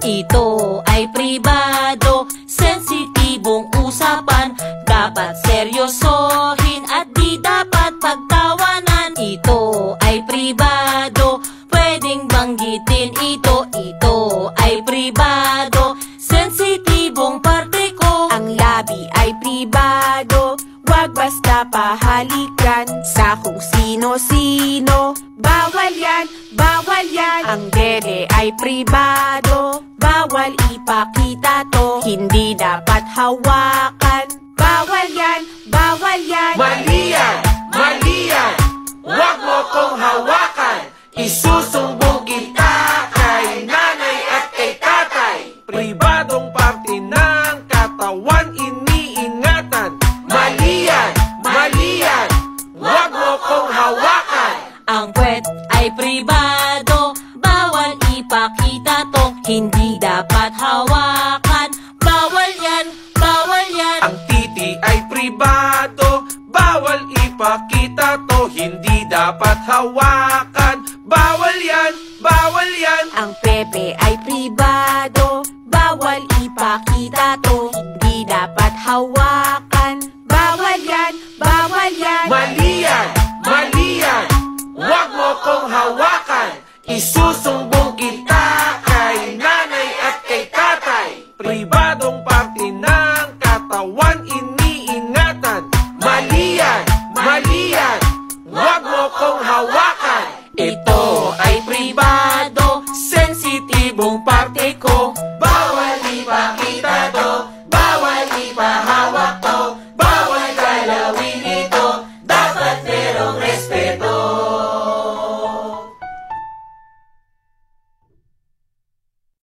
Ito ay pribado, sensitibong usapan. Dapat seryosohin at di dapat pagtawanan. Ito ay pribado, pwedeng banggitin ito. Ito ay pribado, sensitibong parte ko. Ang labi ay pribado, wag basta pahalikan sa kung sino-sino. Bawal yan, bawal yan. Ang dede ay pribado, bawal ipakita to. Hindi dapat hawakan. Bawal yan, bawal yan. Mali yan, mali yan. Huwag mo kong hawakan. Isusumbong kita kay nanay at kay tatay. Pribadong parte ng katawan iniingatan. Mali yan, mali yan. Huwag mo kong hawakan. Ang puwet ay pribado, bawal ipakita to. Hindi dapat hawakan. Bawal yan, bawal yan. Ang titi ay pribado, bawal ipakita to. Hindi dapat hawakan. Bawal yan, bawal yan. Ang pepe ay pribado, bawal ipakita to. Hindi dapat hawakan. Bawal yan, bawal yan. Mali yan, mali yan. Huwag mo kong hawakan. Isusumbong